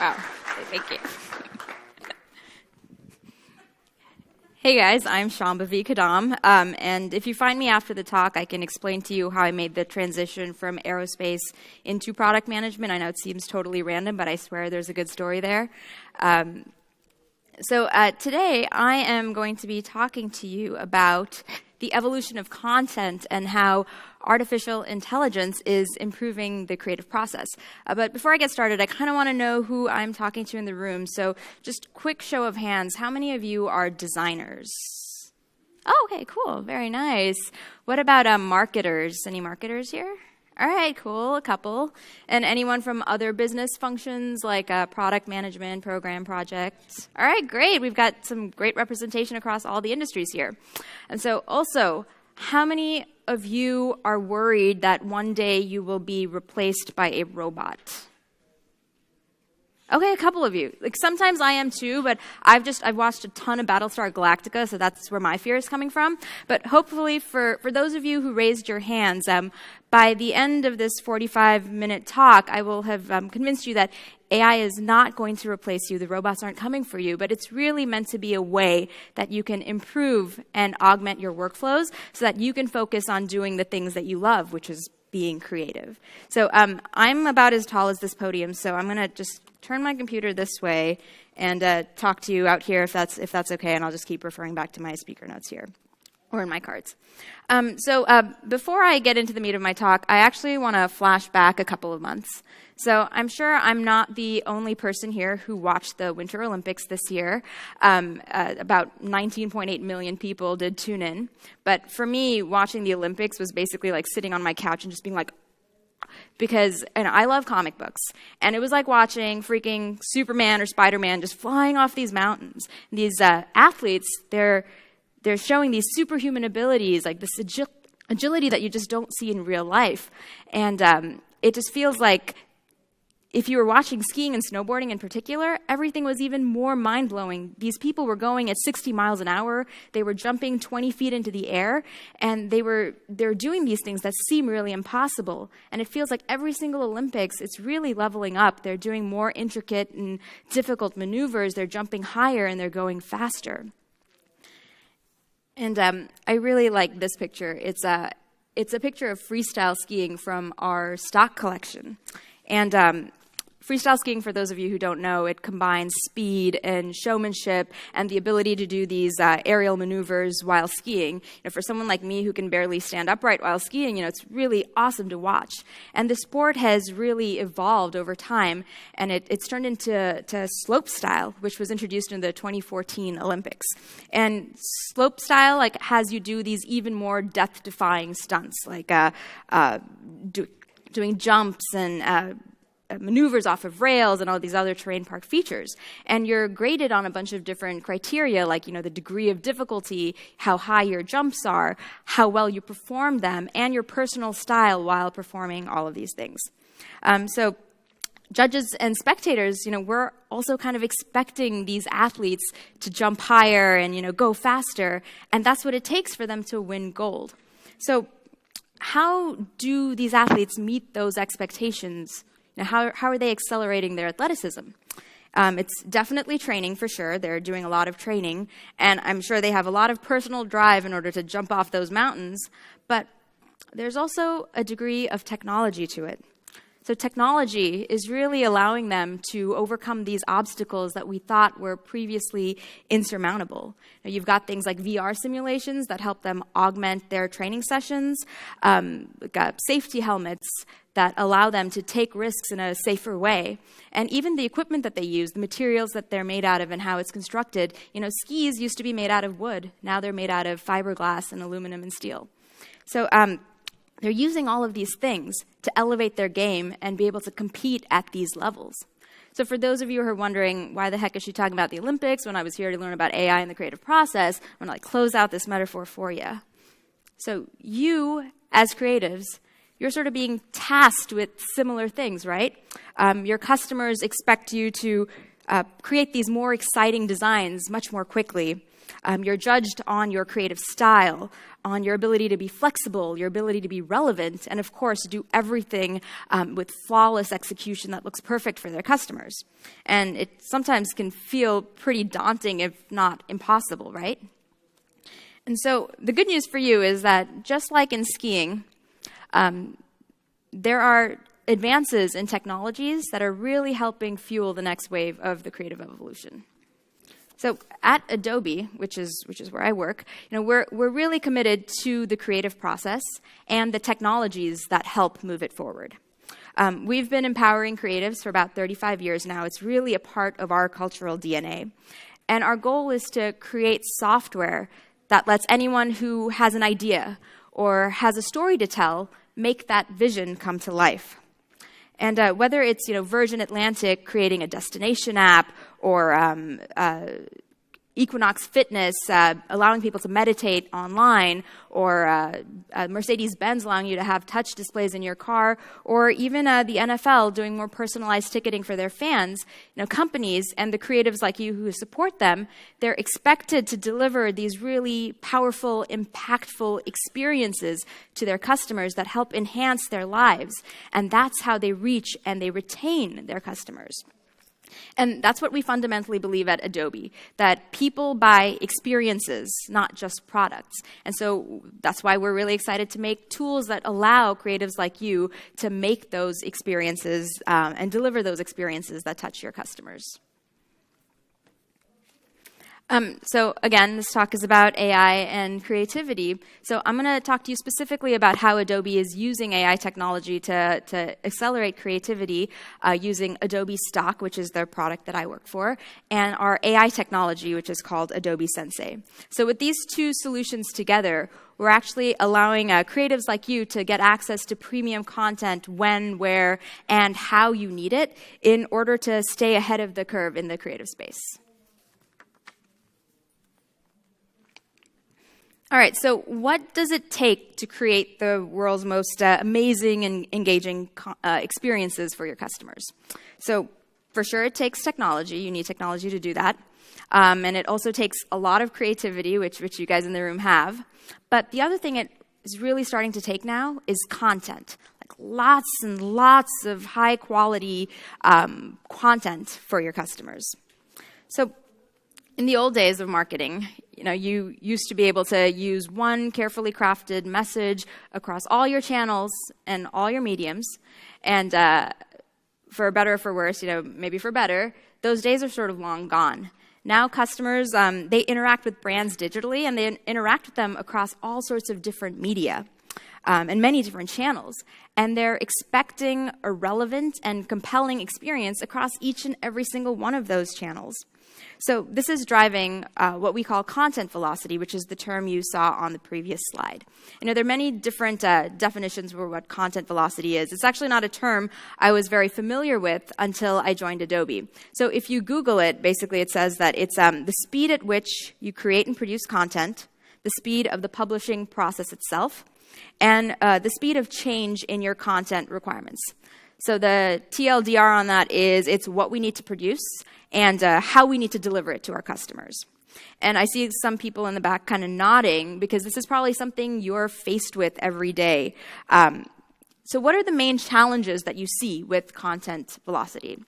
Wow. Thank you. Hey guys, I'm Shambhavi Kadam, and if you find me after the talk, I can explain to you how I made the transition from aerospace into product management. I know it seems totally random, but I swear there's a good story there. Today, I am going to be talking to you about the evolution of content and how artificial intelligence is improving the creative process. But before I get started, I kind of want to know who I'm talking to in the room. So just quick show of hands, how many of you are designers? Oh, okay, cool, very nice. What about marketers? Any marketers here? All right, cool, a couple. And anyone from other business functions like product management, program projects? All right, great. We've got some great representation across all the industries here. And so also, how many of you are worried that one day you will be replaced by a robot? Okay, a couple of you. Like sometimes I am too, but I've watched a ton of Battlestar Galactica, so that's where my fear is coming from. But hopefully for those of you who raised your hands, by the end of this 45-minute talk, I will have convinced you that AI is not going to replace you. The robots aren't coming for you, but it's really meant to be a way that you can improve and augment your workflows so that you can focus on doing the things that you love, which is being creative. So I'm about as tall as this podium, so I'm going to just turn my computer this way and talk to you out here if that's okay, and I'll just keep referring back to my speaker notes here or in my cards. Before I get into the meat of my talk, I actually want to flash back a couple of months. So I'm sure I'm not the only person here who watched the Winter Olympics this year. About 19.8 million people did tune in. But for me, watching the Olympics was basically like sitting on my couch and just being like, and I love comic books, and it was like watching freaking Superman or Spider-Man just flying off these mountains. And these athletes, they're showing these superhuman abilities, like this agility that you just don't see in real life. And it just feels like if you were watching skiing and snowboarding in particular, everything was even more mind-blowing. These people were going at 60 miles an hour. They were jumping 20 feet into the air, and they're doing these things that seem really impossible. And it feels like every single Olympics, it's really leveling up. They're doing more intricate and difficult maneuvers. They're jumping higher, and they're going faster. And I really like this picture. It's a picture of freestyle skiing from our stock collection. And freestyle skiing, for those of you who don't know, it combines speed and showmanship and the ability to do these aerial maneuvers while skiing. For someone like me who can barely stand upright while skiing, it's really awesome to watch. And the sport has really evolved over time, and it's turned into slope style, which was introduced in the 2014 Olympics. And slope style has you do these even more death-defying stunts, like doing jumps and maneuvers off of rails and all these other terrain park features. And you're graded on a bunch of different criteria, like, the degree of difficulty, how high your jumps are, how well you perform them, and your personal style while performing all of these things. So judges and spectators, we're also kind of expecting these athletes to jump higher and, go faster. And that's what it takes for them to win gold. So how do these athletes meet those expectations? How are they accelerating their athleticism? It's definitely training for sure. They're doing a lot of training, and I'm sure they have a lot of personal drive in order to jump off those mountains, but there's also a degree of technology to it. So technology is really allowing them to overcome these obstacles that we thought were previously insurmountable. Now, you've got things like VR simulations that help them augment their training sessions, safety helmets that allow them to take risks in a safer way, and even the equipment that they use, the materials that they're made out of and how it's constructed. Skis used to be made out of wood. Now they're made out of fiberglass and aluminum and steel. So they're using all of these things to elevate their game and be able to compete at these levels. So for those of you who are wondering, why the heck is she talking about the Olympics when I was here to learn about AI and the creative process, I'm going to close out this metaphor for you. So you, as creatives, you're sort of being tasked with similar things, right? Your customers expect you to create these more exciting designs much more quickly. You're judged on your creative style, on your ability to be flexible, your ability to be relevant, and of course, do everything with flawless execution that looks perfect for their customers. And it sometimes can feel pretty daunting, if not impossible, right? And so the good news for you is that just like in skiing, there are advances in technologies that are really helping fuel the next wave of the creative evolution. So at Adobe, which is where I work, we're really committed to the creative process and the technologies that help move it forward. We've been empowering creatives for about 35 years now. It's really a part of our cultural DNA. And our goal is to create software that lets anyone who has an idea or has a story to tell make that vision come to life. And whether it's Virgin Atlantic creating a destination app, or Equinox Fitness allowing people to meditate online, or Mercedes-Benz allowing you to have touch displays in your car, or even the NFL doing more personalized ticketing for their fans, companies and the creatives like you who support them, they're expected to deliver these really powerful, impactful experiences to their customers that help enhance their lives. And that's how they reach and they retain their customers. And that's what we fundamentally believe at Adobe, that people buy experiences, not just products. And so that's why we're really excited to make tools that allow creatives like you to make those experiences and deliver those experiences that touch your customers. So again, this talk is about AI and creativity. So I'm going to talk to you specifically about how Adobe is using AI technology to accelerate creativity using Adobe Stock, which is the product that I work for, and our AI technology, which is called Adobe Sensei. So with these two solutions together, we're actually allowing creatives like you to get access to premium content when, where, and how you need it in order to stay ahead of the curve in the creative space. All right, so what does it take to create the world's most amazing and engaging experiences for your customers? So for sure, it takes technology. You need technology to do that. And it also takes a lot of creativity, which you guys in the room have. But the other thing it is really starting to take now is content. Like lots and lots of high-quality content for your customers. So in the old days of marketing, you used to be able to use one carefully crafted message across all your channels and all your mediums. And for better or for worse, maybe for better, those days are sort of long gone. Now customers, they interact with brands digitally, and they interact with them across all sorts of different media and many different channels. And they're expecting a relevant and compelling experience across each and every single one of those channels. So this is driving what we call content velocity, which is the term you saw on the previous slide. There are many different definitions for what content velocity is. It's actually not a term I was very familiar with until I joined Adobe. So if you Google it, basically it says that it's the speed at which you create and produce content, the speed of the publishing process itself, and the speed of change in your content requirements. So the TLDR on that is it's what we need to produce and how we need to deliver it to our customers. And I see some people in the back kind of nodding because this is probably something you're faced with every day. So what are the main challenges that you see with content velocity?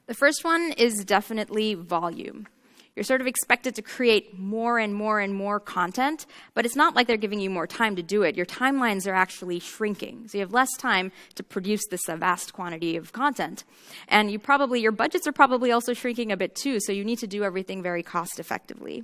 The first one is definitely volume. You're sort of expected to create more and more and more content, but it's not like they're giving you more time to do it. Your timelines are actually shrinking. So you have less time to produce this vast quantity of content. And your budgets are probably also shrinking a bit too, so you need to do everything very cost effectively.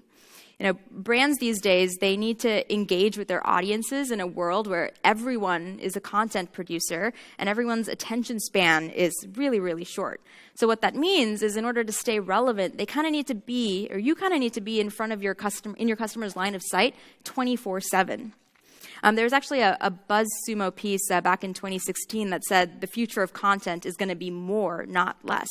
Brands these days, they need to engage with their audiences in a world where everyone is a content producer and everyone's attention span is really, really short. So what that means is in order to stay relevant, you kind of need to be in front of your customer's line of sight 24/7. There was actually a BuzzSumo piece back in 2016 that said the future of content is going to be more, not less.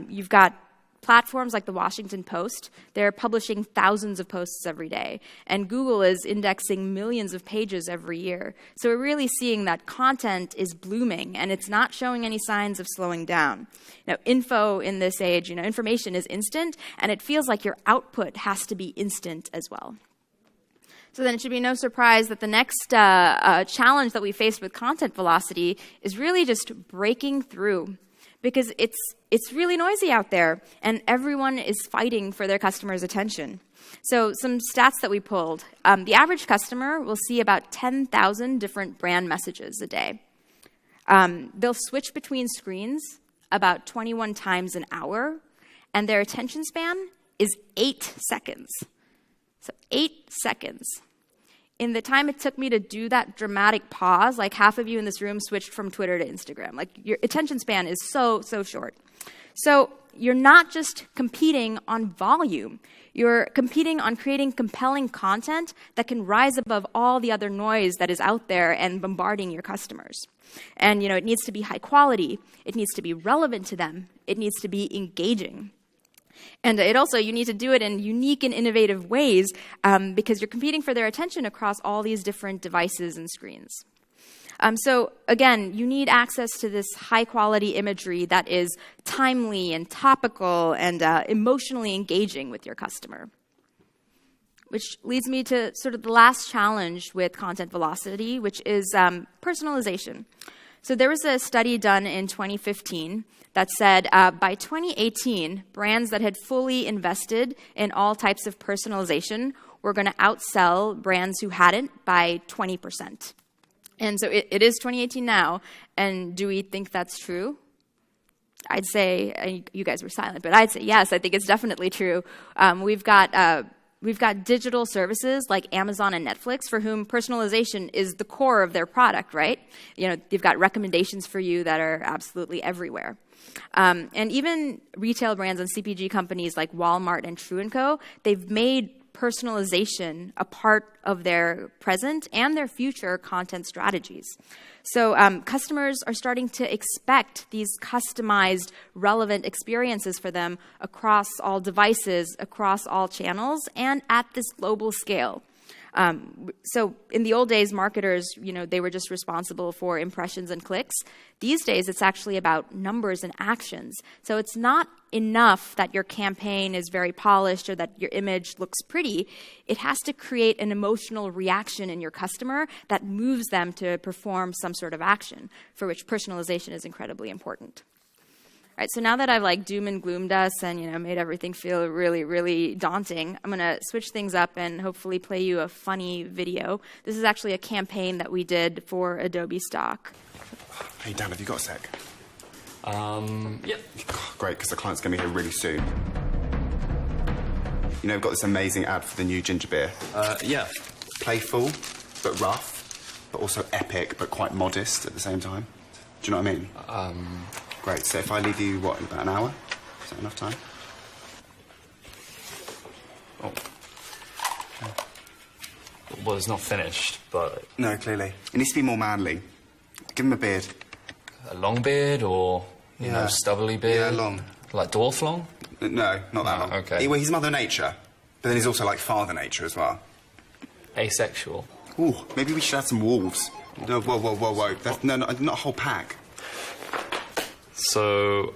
You've got Platforms like the Washington Post, they're publishing thousands of posts every day. And Google is indexing millions of pages every year. So we're really seeing that content is blooming, and it's not showing any signs of slowing down. Now, info in this age, information is instant, and it feels like your output has to be instant as well. So then it should be no surprise that the next challenge that we face with content velocity is really just breaking through, because it's really noisy out there, and everyone is fighting for their customers' attention. So some stats that we pulled. The average customer will see about 10,000 different brand messages a day. They'll switch between screens about 21 times an hour, and their attention span is 8 seconds. So 8 seconds. In the time it took me to do that dramatic pause, like half of you in this room switched from Twitter to Instagram. Like, your attention span is so short. So you're not just competing on volume. You're competing on creating compelling content that can rise above all the other noise that is out there and bombarding your customers. And, it needs to be high quality. It needs to be relevant to them. It needs to be engaging. And you need to do it in unique and innovative ways because you're competing for their attention across all these different devices and screens. So again, you need access to this high-quality imagery that is timely and topical and emotionally engaging with your customer. Which leads me to sort of the last challenge with content velocity, which is personalization. So there was a study done in 2015 that said by 2018, brands that had fully invested in all types of personalization were going to outsell brands who hadn't by 20%. And so it is 2018 now, and do we think that's true? I'd say, you guys were silent, but I'd say yes, I think it's definitely true. We've got digital services like Amazon and Netflix for whom personalization is the core of their product, right? They've got recommendations for you that are absolutely everywhere. And even retail brands and CPG companies like Walmart and True & Co., they've made personalization a part of their present and their future content strategies. So customers are starting to expect these customized, relevant experiences for them across all devices, across all channels, and at this global scale. So in the old days, marketers, they were just responsible for impressions and clicks. These days, it's actually about numbers and actions. So it's not enough that your campaign is very polished or that your image looks pretty. It has to create an emotional reaction in your customer that moves them to perform some sort of action, for which personalization is incredibly important. All right, so now that I've doom and gloomed us and made everything feel really, really daunting, I'm going to switch things up and hopefully play you a funny video. This is actually a campaign that we did for Adobe Stock. Hey Dan, have you got a sec? Yep. Great, because the client's going to be here really soon. We've got this amazing ad for the new ginger beer. Yeah. Playful, but rough, but also epic, but quite modest at the same time. Do you know what I mean? Great, so if I leave you, in about an hour? Is that enough time? Oh. Well, it's not finished, but... No, clearly. It needs to be more manly. Give him a beard. A long beard or, stubbly beard? Yeah, long. Like dwarf long? No, not that long. Okay. Well, he's Mother Nature, but then he's also like Father Nature as well. Asexual. Ooh, maybe we should add some wolves. No, whoa. That's, no, not a whole pack. So...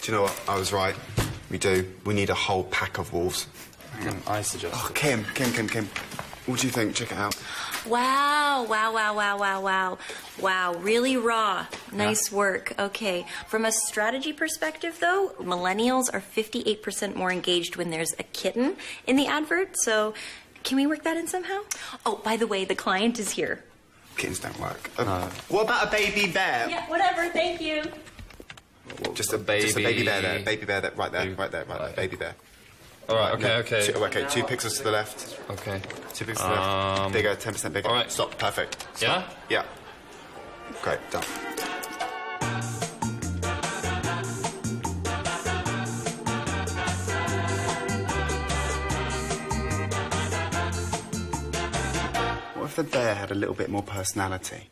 Do you know what? I was right. We do. We need a whole pack of wolves. I suggest... Oh, Kim. What do you think? Check it out. Wow, really raw. Nice work. Okay. From a strategy perspective, though, millennials are 58% more engaged when there's a kitten in the advert, so can we work that in somehow? Oh, by the way, the client is here. Kittens don't work. What about a baby bear? Yeah, whatever, thank you. Just a baby bear there. Baby bear there. Right there. Baby bear. All right, okay. 2 pixels to the left. Okay. 2 pixels to the left. Bigger, 10% bigger. All right. Stop. Perfect. Stop. Yeah? Yeah. Great. Done. What if the bear had a little bit more personality?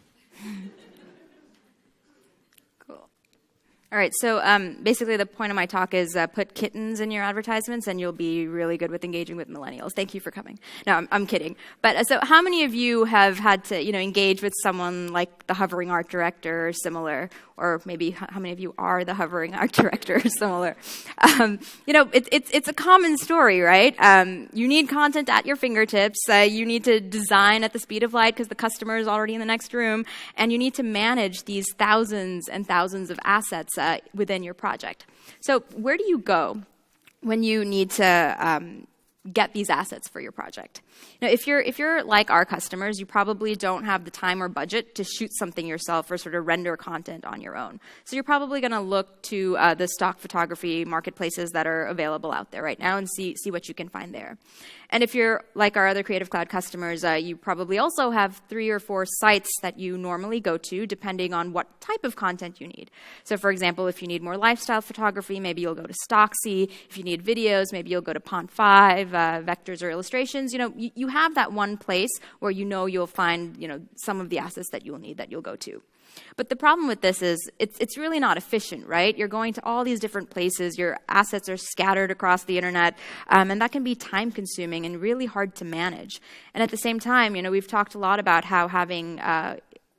All All right, so basically the point of my talk is put kittens in your advertisements and you'll be really good with engaging with millennials. Thank you for coming. No, I'm kidding. But so how many of you have had to, engage with someone like the hovering art director or similar, or maybe how many of you are the hovering art director or similar? It's a common story, right? You need content at your fingertips. You need to design at the speed of light because the customer is already in the next room, and you need to manage these thousands and thousands of assets within your project. So where do you go when you need to get these assets for your project? Now, if you're like our customers, you probably don't have the time or budget to shoot something yourself or sort of render content on your own. So you're probably going to look to the stock photography marketplaces that are available out there right now and see what you can find there. And if you're like our other Creative Cloud customers, you probably also have 3 or 4 sites that you normally go to depending on what type of content you need. So for example, if you need more lifestyle photography, maybe you'll go to Stocksy. If you need videos, maybe you'll go to Pont5, vectors or illustrations. You have that one place where you'll find some of the assets that you'll need that you'll go to. But the problem with this is it's really not efficient, right? You're going to all these different places. Your assets are scattered across the internet, and that can be time-consuming and really hard to manage. And at the same time, we've talked a lot about how having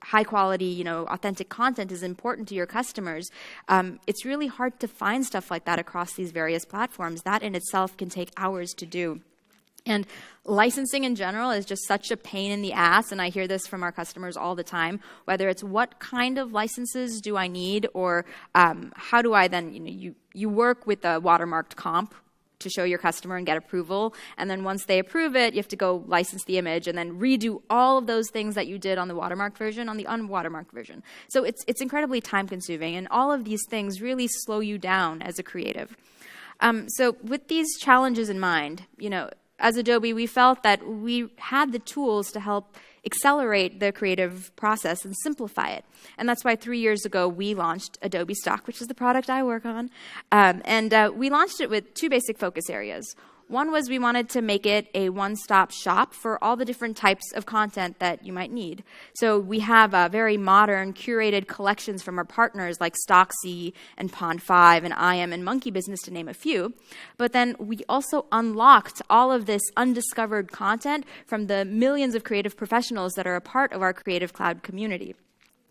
high-quality, authentic content is important to your customers. It's really hard to find stuff like that across these various platforms. That in itself can take hours to do. And licensing in general is just such a pain in the ass, and I hear this from our customers all the time, whether it's what kind of licenses do I need, or how do I then, you work with a watermarked comp to show your customer and get approval, and then once they approve it, you have to go license the image and then redo all of those things that you did on the watermarked version on the unwatermarked version. So it's incredibly time-consuming, and all of these things really slow you down as a creative. So with these challenges in mind, as Adobe, we felt that we had the tools to help accelerate the creative process and simplify it. And that's why 3 years ago, we launched Adobe Stock, which is the product I work on. We launched it with 2 basic focus areas. One was we wanted to make it a one-stop shop for all the different types of content that you might need. So we have very modern, curated collections from our partners like Stocksy and Pond5 and IM and Monkey Business, to name a few. But then we also unlocked all of this undiscovered content from the millions of creative professionals that are a part of our Creative Cloud community.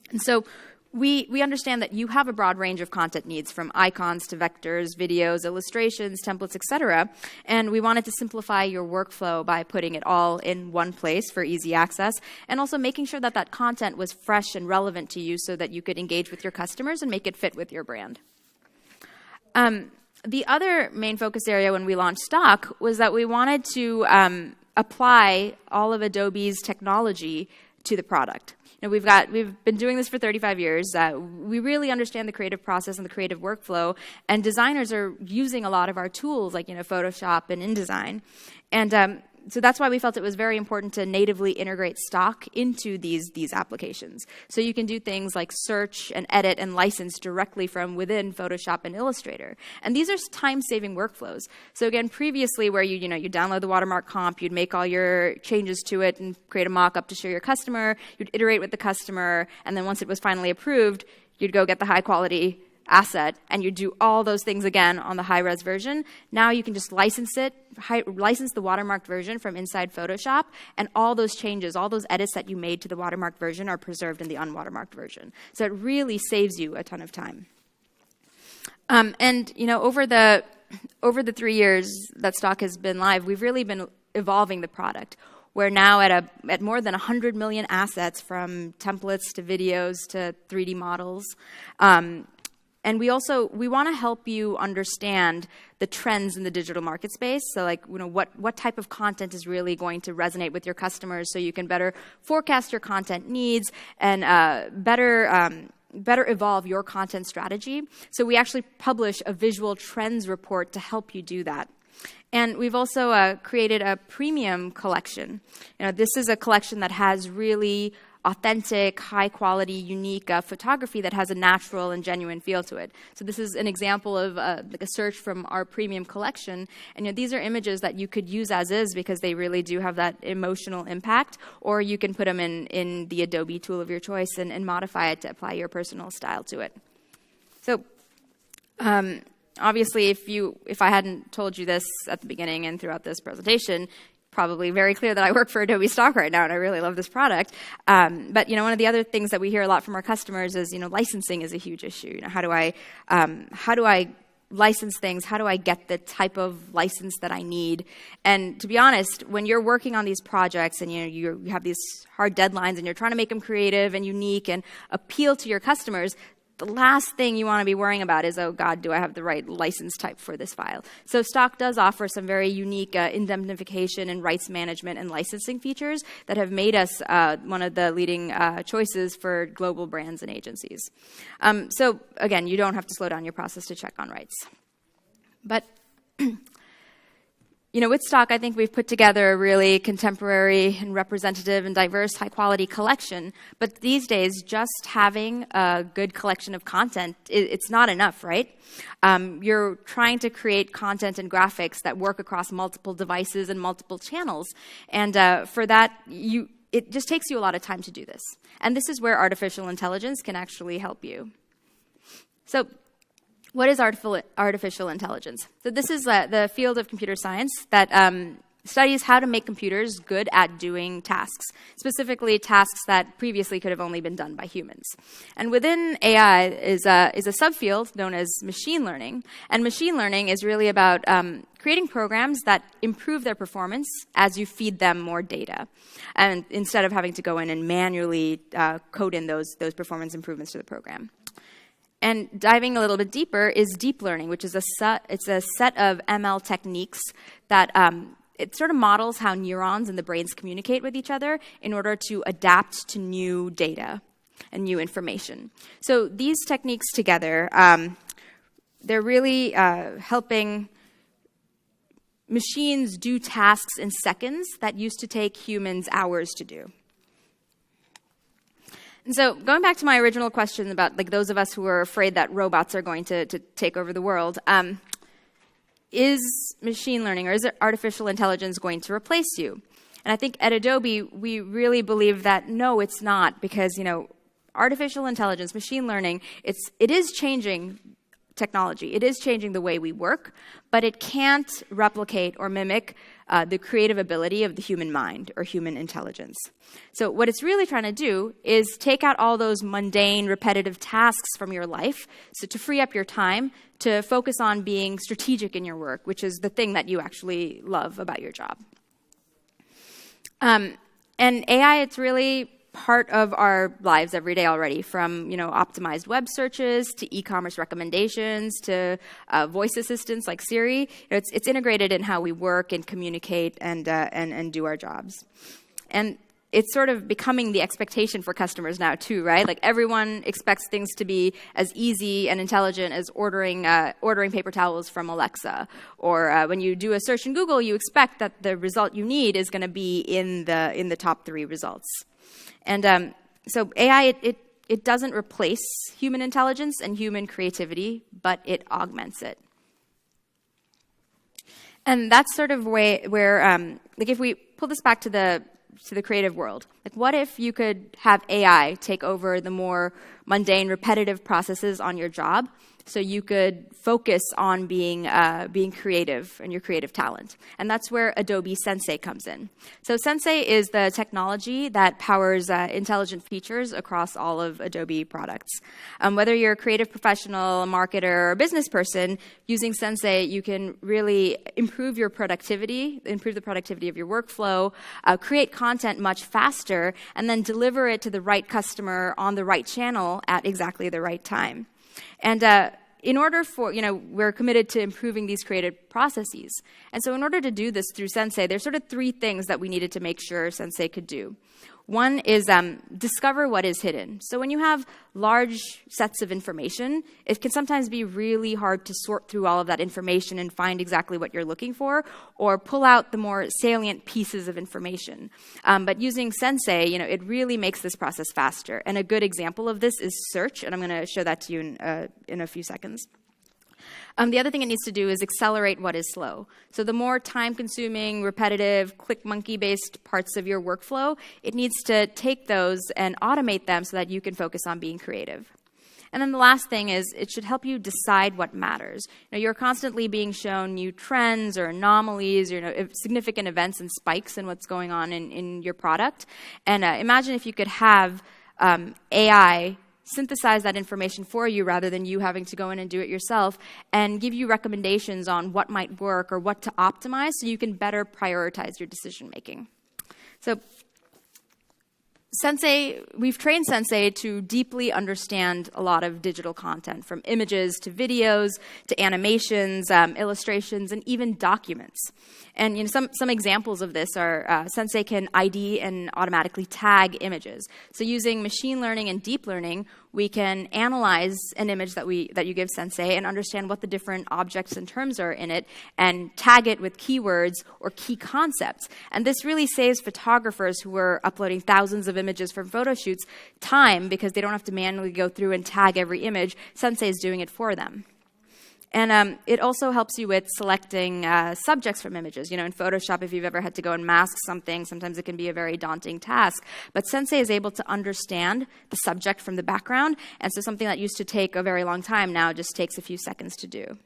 And so we understand that you have a broad range of content needs, from icons to vectors, videos, illustrations, templates, etc. And we wanted to simplify your workflow by putting it all in one place for easy access, and also making sure that that content was fresh and relevant to you so that you could engage with your customers and make it fit with your brand. The other main focus area when we launched Stock was that we wanted to apply all of Adobe's technology to the product. We've been doing this for 35 years. We really understand the creative process and the creative workflow, and designers are using a lot of our tools like Photoshop and InDesign. And so that's why we felt it was very important to natively integrate Stock into these applications. So you can do things like search and edit and license directly from within Photoshop and Illustrator. And these are time-saving workflows. So again, previously where you download the watermark comp, you'd make all your changes to it and create a mock-up to show your customer, you'd iterate with the customer, and then once it was finally approved, you'd go get the high-quality asset, and you do all those things again on the high-res version. Now you can just license the watermarked version from inside Photoshop, and all those changes, all those edits that you made to the watermarked version are preserved in the unwatermarked version. So it really saves you a ton of time. Over the 3 years that Stock has been live, we've really been evolving the product. We're now at more than 100 million assets, from templates to videos to 3D models. And we want to help you understand the trends in the digital market space. So what type of content is really going to resonate with your customers, so you can better forecast your content needs and better evolve your content strategy. So we actually publish a visual trends report to help you do that. And we've also created a premium collection. This is a collection that has really authentic, high-quality, unique photography that has a natural and genuine feel to it. So this is an example of a search from our premium collection. And these are images that you could use as is because they really do have that emotional impact, or you can put them in the Adobe tool of your choice and modify it to apply your personal style to it. So Obviously, if I hadn't told you this at the beginning and throughout this presentation, probably very clear that I work for Adobe Stock right now, and I really love this product. But one of the other things that we hear a lot from our customers is licensing is a huge issue. How do I license things? How do I get the type of license that I need? And to be honest, when you're working on these projects and you have these hard deadlines and you're trying to make them creative and unique and appeal to your customers, the last thing you want to be worrying about is, oh God, do I have the right license type for this file? So Stock does offer some very unique indemnification and rights management and licensing features that have made us one of the leading choices for global brands and agencies. So again, you don't have to slow down your process to check on rights. But with Stock, I think we've put together a really contemporary and representative and diverse high-quality collection. But these days, just having a good collection of content, it's not enough, right? You're trying to create content and graphics that work across multiple devices and multiple channels. And for that, it just takes you a lot of time to do this. And this is where artificial intelligence can actually help you. So what is artificial intelligence? So this is the field of computer science that studies how to make computers good at doing tasks, specifically tasks that previously could have only been done by humans. And within AI is a subfield known as machine learning. And machine learning is really about creating programs that improve their performance as you feed them more data, and instead of having to go in and manually code in those performance improvements to the program. And diving a little bit deeper is deep learning, which is a set of ML techniques that it sort of models how neurons in the brains communicate with each other in order to adapt to new data and new information. So these techniques together, they're really helping machines do tasks in seconds that used to take humans hours to do. And so going back to my original question about those of us who are afraid that robots are going to take over the world, is machine learning or is artificial intelligence going to replace you? And I think at Adobe, we really believe that no, it's not, because artificial intelligence, machine learning, it is changing technology. It is changing the way we work, but it can't replicate or mimic the creative ability of the human mind or human intelligence. So what it's really trying to do is take out all those mundane, repetitive tasks from your life, so to free up your time to focus on being strategic in your work, which is the thing that you actually love about your job. And AI, it's really part of our lives every day already, from optimized web searches to e-commerce recommendations to voice assistants like Siri. It's integrated in how we work and communicate and do our jobs. And it's sort of becoming the expectation for customers now too, right? Like everyone expects things to be as easy and intelligent as ordering paper towels from Alexa, or when you do a search in Google, you expect that the result you need is going to be in the top 3 results. And so AI, it doesn't replace human intelligence and human creativity, but it augments it. And that's sort of where if we pull this back to the creative world, what if you could have AI take over the more mundane, repetitive processes on your job, so you could focus on being creative and your creative talent. And that's where Adobe Sensei comes in. So Sensei is the technology that powers intelligent features across all of Adobe products. Whether you're a creative professional, a marketer, or a business person, using Sensei, you can really improve the productivity of your workflow, create content much faster, and then deliver it to the right customer on the right channel at exactly the right time. And in order for, we're committed to improving these creative processes. And so in order to do this through Sensei, there's sort of 3 things that we needed to make sure Sensei could do. One is discover what is hidden. So when you have large sets of information, it can sometimes be really hard to sort through all of that information and find exactly what you're looking for, or pull out the more salient pieces of information. But using Sensei, it really makes this process faster. And a good example of this is search, and I'm going to show that to you in a few seconds. The other thing it needs to do is accelerate what is slow. So the more time-consuming, repetitive, click-monkey-based parts of your workflow, it needs to take those and automate them so that you can focus on being creative. And then the last thing is it should help you decide what matters. You're constantly being shown new trends or anomalies, or significant events and spikes in what's going on in your product. And imagine if you could have AI synthesize that information for you rather than you having to go in and do it yourself, and give you recommendations on what might work or what to optimize so you can better prioritize your decision making. So Sensei, we've trained Sensei to deeply understand a lot of digital content, from images to videos to animations, illustrations, and even documents. And some examples of this are Sensei can ID and automatically tag images. So using machine learning and deep learning, we can analyze an image that you give Sensei and understand what the different objects and terms are in it, and tag it with keywords or key concepts. And this really saves photographers who are uploading thousands of images from photo shoots time, because they don't have to manually go through and tag every image. Sensei is doing it for them. And it also helps you with selecting subjects from images. In Photoshop, if you've ever had to go and mask something, sometimes it can be a very daunting task. But Sensei is able to understand the subject from the background, and so something that used to take a very long time now just takes a few seconds to do.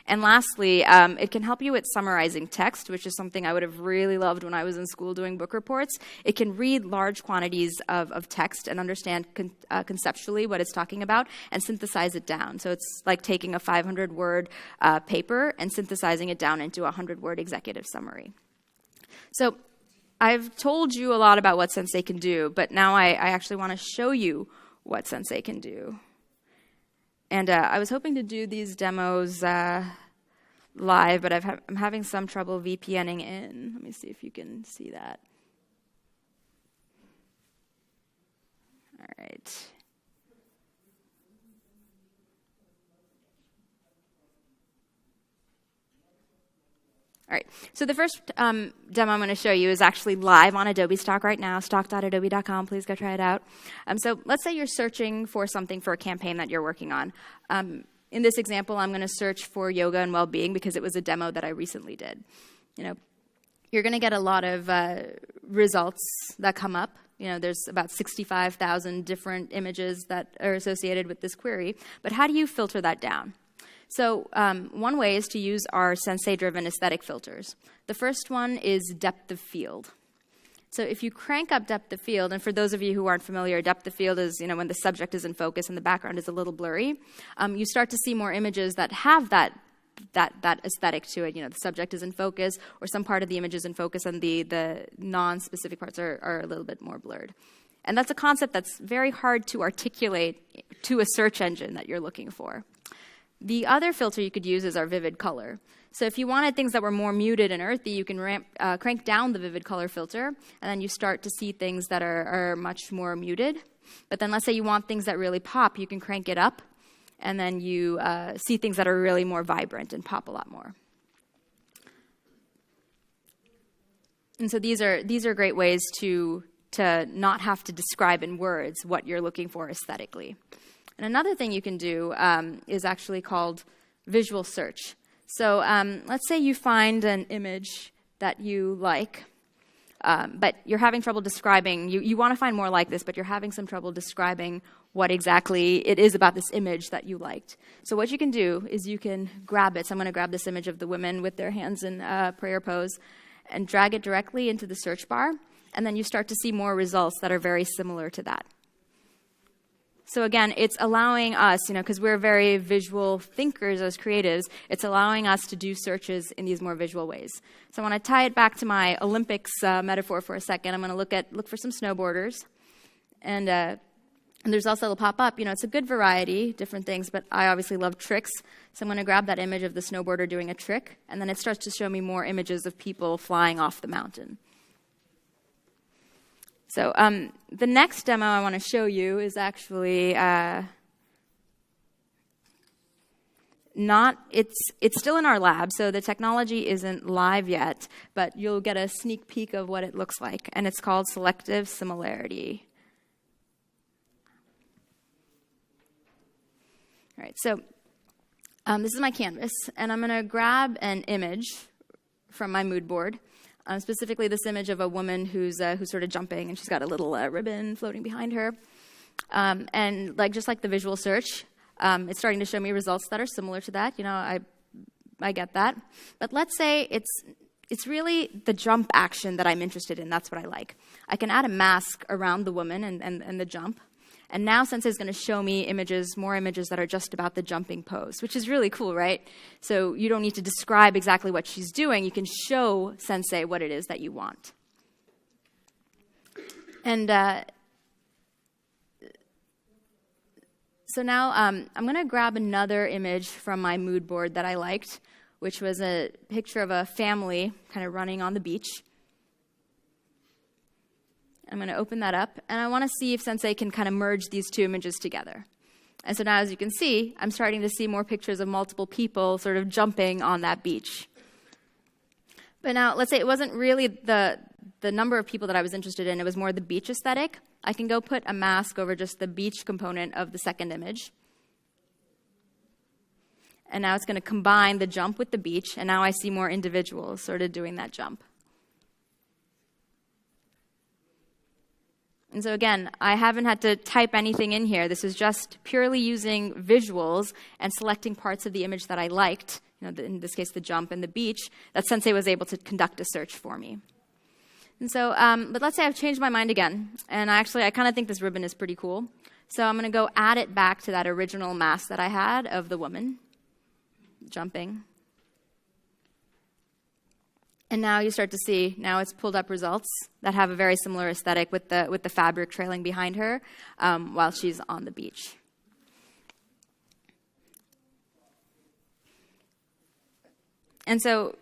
And lastly, it can help you with summarizing text, which is something I would have really loved when I was in school doing book reports. It can read large quantities of text and understand conceptually what it's talking about and synthesize it down. So it's like taking a 500-word paper and synthesizing it down into a 100-word executive summary. So I've told you a lot about what Sensei can do, but now I actually want to show you what Sensei can do. And I was hoping to do these demos live, but I'm having some trouble VPNing in. Let me see if you can see that. All right. All right, so the first demo I'm going to show you is actually live on Adobe Stock right now, stock.adobe.com. Please go try it out. So let's say you're searching for something for a campaign that you're working on. In this example, I'm going to search for yoga and well-being because it was a demo that I recently did. You're going to get a lot of results that come up. There's about 65,000 different images that are associated with this query. But how do you filter that down? So one way is to use our Sensei-driven aesthetic filters. The first one is depth of field. So if you crank up depth of field, and for those of you who aren't familiar, depth of field is when the subject is in focus and the background is a little blurry, you start to see more images that have that aesthetic to it. The subject is in focus, or some part of the image is in focus, and the non-specific parts are a little bit more blurred. And that's a concept that's very hard to articulate to a search engine that you're looking for. The other filter you could use is our vivid color. So if you wanted things that were more muted and earthy, you can crank down the vivid color filter, and then you start to see things that are much more muted. But then let's say you want things that really pop, you can crank it up, and then you see things that are really more vibrant and pop a lot more. And so these are great ways to not have to describe in words what you're looking for aesthetically. And another thing you can do is actually called visual search. So let's say you find an image that you like, but you're having trouble describing. You want to find more like this, but you're having some trouble describing what exactly it is about this image that you liked. So what you can do is you can grab it. So I'm going to grab this image of the women with their hands in prayer pose and drag it directly into the search bar, and then you start to see more results that are very similar to that. So again, it's allowing us, because we're very visual thinkers as creatives, it's allowing us to do searches in these more visual ways. So I want to tie it back to my Olympics metaphor for a second. I'm going to look for some snowboarders. And there's also, it'll pop up, it's a good variety, different things, but I obviously love tricks. So I'm going to grab that image of the snowboarder doing a trick, and then it starts to show me more images of people flying off the mountain. So the next demo I want to show you is actually it's still in our lab, so the technology isn't live yet, but you'll get a sneak peek of what it looks like, and it's called selective similarity. All right, so this is my canvas, and I'm going to grab an image from my mood board. Specifically this image of a woman who's sort of jumping, and she's got a little ribbon floating behind her. And just like the visual search, It's starting to show me results that are similar to that. I get that. But let's say it's really the jump action that I'm interested in. That's what I like. I can add a mask around the woman and the jump. And now Sensei is going to show me more images that are just about the jumping pose, which is really cool, right? So you don't need to describe exactly what she's doing. You can show Sensei what it is that you want. And so now I'm going to grab another image from my mood board that I liked, which was a picture of a family kind of running on the beach. I'm going to open that up, and I want to see if Sensei can kind of merge these two images together. And so now, as you can see, I'm starting to see more pictures of multiple people sort of jumping on that beach. But now, let's say it wasn't really the number of people that I was interested in. It was more the beach aesthetic. I can go put a mask over just the beach component of the second image. And now it's going to combine the jump with the beach, and now I see more individuals sort of doing that jump. And so again, I haven't had to type anything in here. This is just purely using visuals and selecting parts of the image that I liked, in this case the jump and the beach, that Sensei was able to conduct a search for me. And so, but let's say I've changed my mind again, and I kind of think this ribbon is pretty cool. So I'm going to go add it back to that original mask that I had of the woman jumping. And now you start to see, now it's pulled up results that have a very similar aesthetic with the fabric trailing behind her while she's on the beach. And so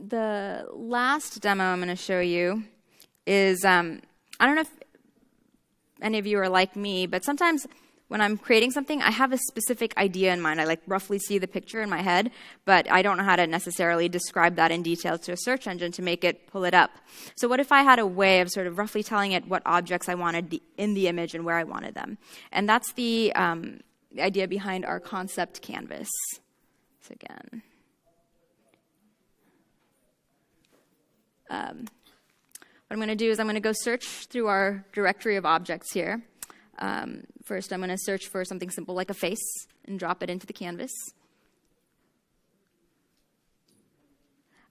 the last demo I'm going to show you is, I don't know if any of you are like me, but sometimes when I'm creating something, I have a specific idea in mind. I roughly see the picture in my head, but I don't know how to necessarily describe that in detail to a search engine to make it pull it up. So what if I had a way of sort of roughly telling it what objects I wanted in the image and where I wanted them? And that's the idea behind our concept canvas. So again, what I'm going to do is I'm going to go search through our directory of objects here. First, I'm going to search for something simple like a face and drop it into the canvas.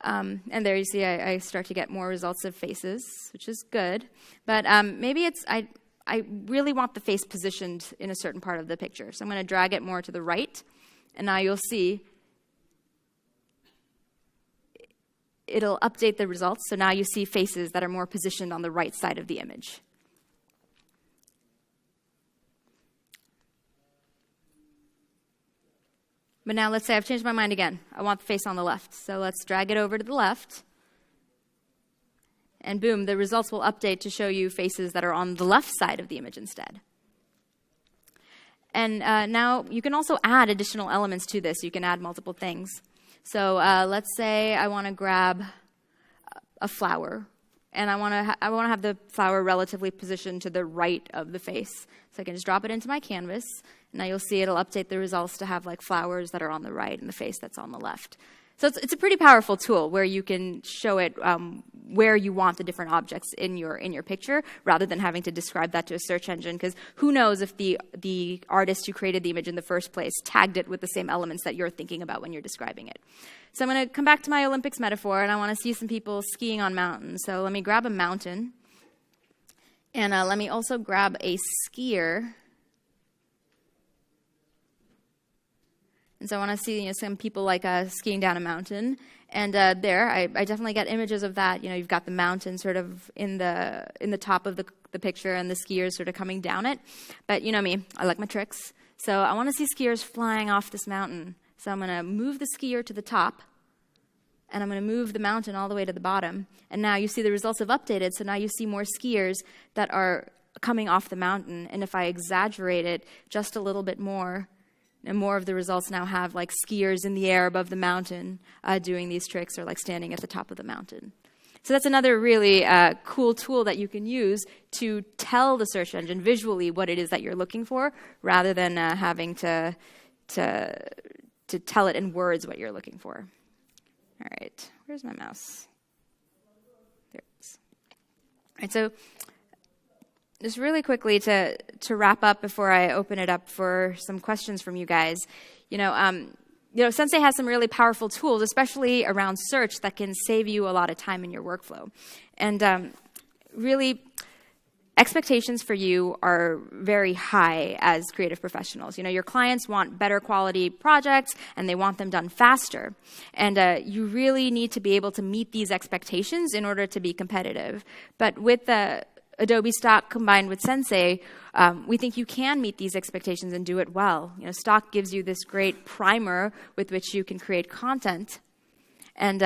And there you see I start to get more results of faces, which is good. But maybe I really want the face positioned in a certain part of the picture. So I'm going to drag it more to the right. And now you'll see it'll update the results. So now you see faces that are more positioned on the right side of the image. But now let's say I've changed my mind again. I want the face on the left. So let's drag it over to the left. And boom, the results will update to show you faces that are on the left side of the image instead. And now you can also add additional elements to this. You can add multiple things. So let's say I want to grab a flower. And I want to have the flower relatively positioned to the right of the face. So I can just drop it into my canvas. And now you'll see it'll update the results to have flowers that are on the right and the face that's on the left. So it's a pretty powerful tool where you can show it where you want the different objects in your picture rather than having to describe that to a search engine, because who knows if the artist who created the image in the first place tagged it with the same elements that you're thinking about when you're describing it. So I'm going to come back to my Olympics metaphor, and I want to see some people skiing on mountains. So let me grab a mountain, and let me also grab a skier. And so I want to see some people skiing down a mountain. And there, I definitely get images of that. You've got the mountain sort of in the top of the picture and the skiers sort of coming down it. But you know me, I like my tricks. So I want to see skiers flying off this mountain. So I'm going to move the skier to the top, and I'm going to move the mountain all the way to the bottom. And now you see the results have updated, so now you see more skiers that are coming off the mountain. And if I exaggerate it just a little bit more, and more of the results now have skiers in the air above the mountain doing these tricks, or standing at the top of the mountain. So that's another really cool tool that you can use to tell the search engine visually what it is that you're looking for, rather than having to tell it in words what you're looking for. All right, where's my mouse? There it is. All right, so just really quickly to wrap up before I open it up for some questions from you guys, Sensei has some really powerful tools, especially around search, that can save you a lot of time in your workflow. And really, expectations for you are very high as creative professionals. Your clients want better quality projects, and they want them done faster. And you really need to be able to meet these expectations in order to be competitive. But with the Adobe Stock combined with Sensei, we think you can meet these expectations and do it well. Stock gives you this great primer with which you can create content. And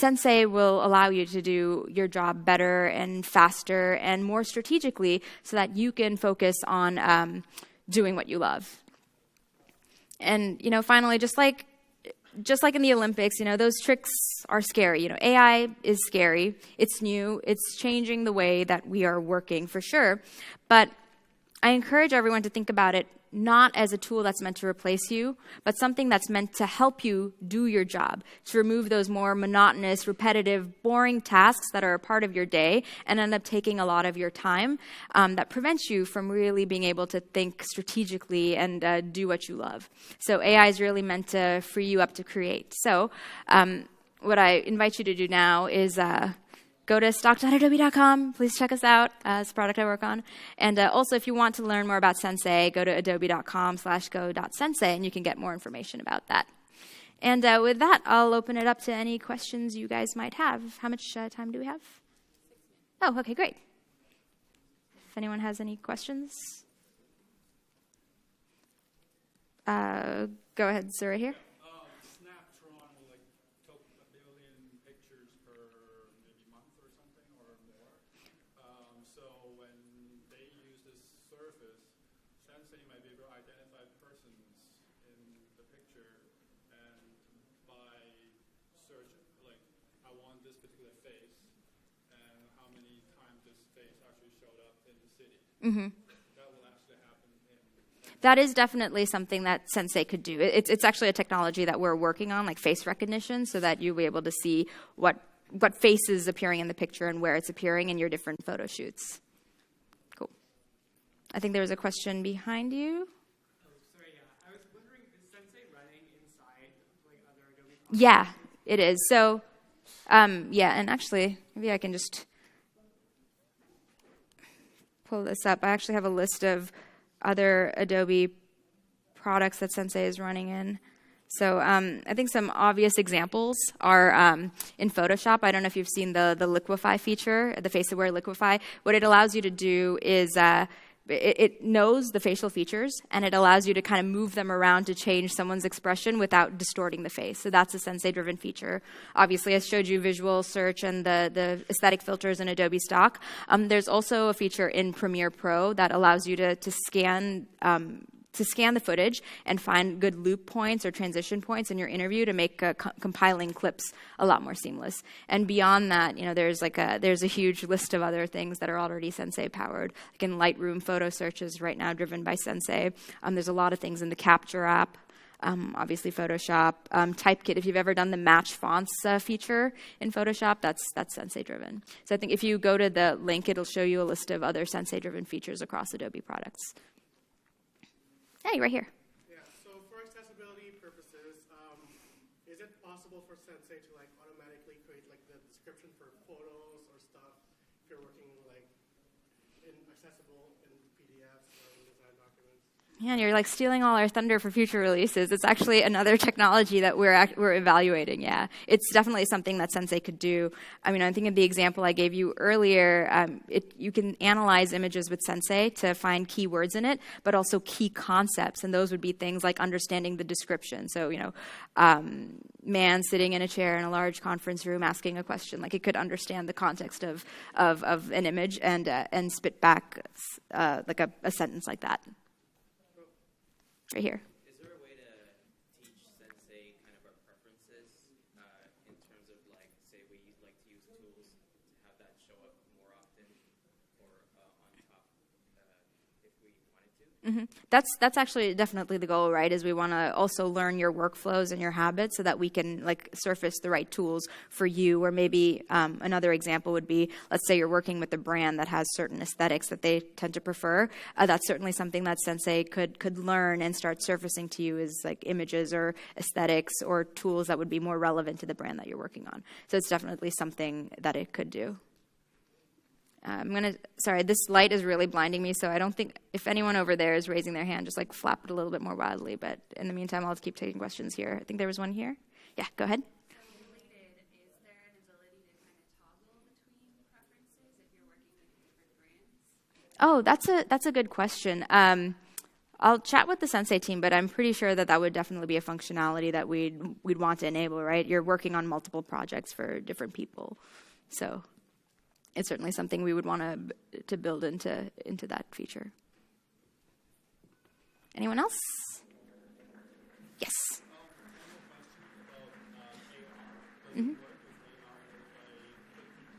Sensei will allow you to do your job better and faster and more strategically so that you can focus on doing what you love. And, finally, just like in the Olympics, those tricks are scary. AI is scary. It's new. It's changing the way that we are working for sure. But I encourage everyone to think about it not as a tool that's meant to replace you, but something that's meant to help you do your job, to remove those more monotonous, repetitive, boring tasks that are a part of your day and end up taking a lot of your time, that prevents you from really being able to think strategically and do what you love. So AI is really meant to free you up to create. So what I invite you to do now is go to stock.adobe.com. Please check us out. It's a product I work on. And also, if you want to learn more about Sensei, go to adobe.com/go.sensei, and you can get more information about that. And with that, I'll open it up to any questions you guys might have. How much time do we have? Oh, okay, great. If anyone has any questions, go ahead, sir, right here. Mm-hmm. That is definitely something that Sensei could do. It's actually a technology that we're working on, like face recognition, so that you'll be able to see what face is appearing in the picture and where it's appearing in your different photo shoots. Cool. I think there was a question behind you. Oh, sorry, yeah. I was wondering, is Sensei running inside other Adobe products? Yeah, it is. So, yeah, and actually, maybe I can just pull this up. I actually have a list of other Adobe products that Sensei is running in. So I think some obvious examples are in Photoshop. I don't know if you've seen the liquify feature, the face aware liquify. What it allows you to do is it knows the facial features, and it allows you to kind of move them around to change someone's expression without distorting the face. So that's a Sensei-driven feature. Obviously, I showed you visual search and the aesthetic filters in Adobe Stock. There's also a feature in Premiere Pro that allows you to scan the footage and find good loop points or transition points in your interview to make compiling clips a lot more seamless. And beyond that, there's a huge list of other things that are already Sensei powered. Like in Lightroom, photo search is right now driven by Sensei. There's a lot of things in the Capture app. Obviously Photoshop, Typekit. If you've ever done the match fonts feature in Photoshop, that's Sensei driven. So I think if you go to the link, it'll show you a list of other Sensei driven features across Adobe products. Hey, right here. Yeah, so for accessibility purposes, is it possible for Sensei to automatically create the description for photos or stuff if you're working in accessible in PDFs or in design documents? Yeah, and you're stealing all our thunder for future releases. It's actually another technology that we're evaluating. Yeah, it's definitely something that Sensei could do. I mean, I think of the example I gave you earlier. You can analyze images with Sensei to find keywords in it, but also key concepts, and those would be things like understanding the description. So, man sitting in a chair in a large conference room asking a question. It could understand the context of an image and spit back a sentence like that. Right here. Is there a way to teach Sensei kind of our preferences in terms of say we like to use tools to have that show up more often or on top if we wanted to? That's actually definitely the goal, right? Is we want to also learn your workflows and your habits so that we can like surface the right tools for you. Or maybe another example would be, let's say you're working with a brand that has certain aesthetics that they tend to prefer. That's certainly something that Sensei could learn and start surfacing to you as like images or aesthetics or tools that would be more relevant to the brand that you're working on. So it's definitely something that it could do. Sorry, this light is really blinding me, so I don't think, if anyone over there is raising their hand, just like flap it a little bit more wildly. But in the meantime, I'll keep taking questions here. I think there was one here. Yeah, go ahead. Related, is there an ability to kind of toggle between preferences if you're working with different brands? Oh, that's a good question. I'll chat with the Sensei team, but I'm pretty sure that would definitely be a functionality that we'd want to enable, right? You're working on multiple projects for different people, so it's certainly something we would want to build into that feature. Anyone else? Yes. Mm-hmm.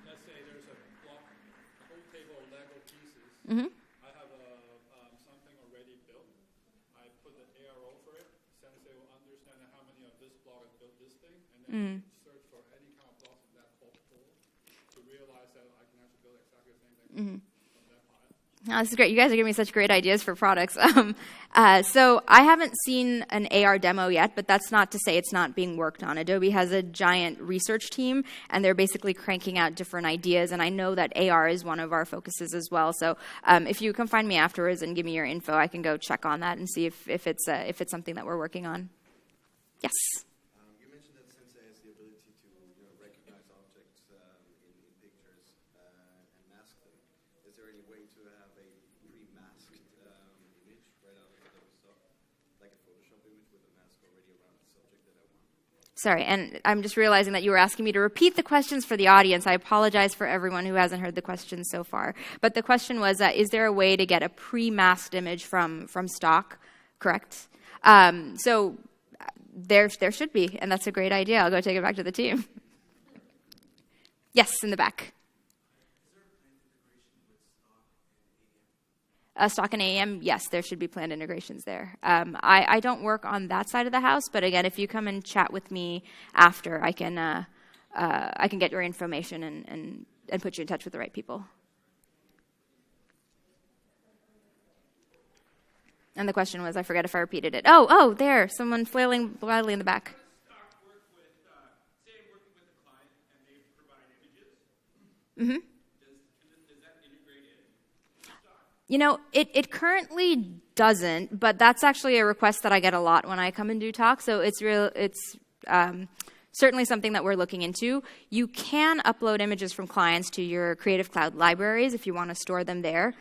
Let's say there's a block, a whole table of Lego pieces. Mm-hmm. I have something already built. I put the AR over it. Sensei will understand how many of this block has built this thing, and then search for any kind of blocks in that whole pool to realize that I can actually build exactly the same thing from that pile. Oh, this is great. You guys are giving me such great ideas for products. So I haven't seen an AR demo yet, but that's not to say it's not being worked on. Adobe has a giant research team, and they're basically cranking out different ideas, and I know that AR is one of our focuses as well. So if you come find me afterwards and give me your info, I can go check on that and see if it's something that we're working on. Yes? You mentioned that Sensei has the ability to recognize objects in pictures and mask them. Is there any way to have a pre-masked image right out of Adobe Stock, like a Photoshop image with a mask already around the subject that I want? Sorry, and I'm just realizing that you were asking me to repeat the questions for the audience. I apologize for everyone who hasn't heard the questions so far. But the question was, is there a way to get a pre-masked image from stock? Correct? So there should be, and that's a great idea. I'll go take it back to the team. Yes, in the back. Stock and AEM, yes, there should be planned integrations there. I don't work on that side of the house, but again, if you come and chat with me after, I can get your information and put you in touch with the right people. And the question was, I forget if I repeated it. Oh, there, someone flailing wildly in the back. Stock work with, say I'm working with a client and they provide images. Mm-hmm. Does that integrate in Stock? You know, it currently doesn't, but that's actually a request that I get a lot when I come and do talks. So it's certainly something that we're looking into. You can upload images from clients to your Creative Cloud libraries if you want to store them there.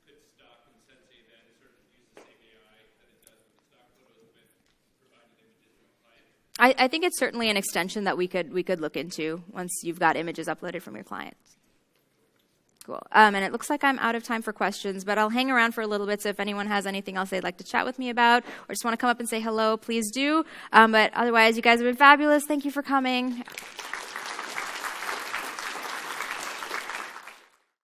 Could Stock and Sensei then sort of use the same AI that it does with Stock photos with provided images from clients? I think it's certainly an extension that we could look into once you've got images uploaded from your clients. Cool. And it looks like I'm out of time for questions, but I'll hang around for a little bit, so if anyone has anything else they'd like to chat with me about or just want to come up and say hello, please do. But otherwise, you guys have been fabulous. Thank you for coming.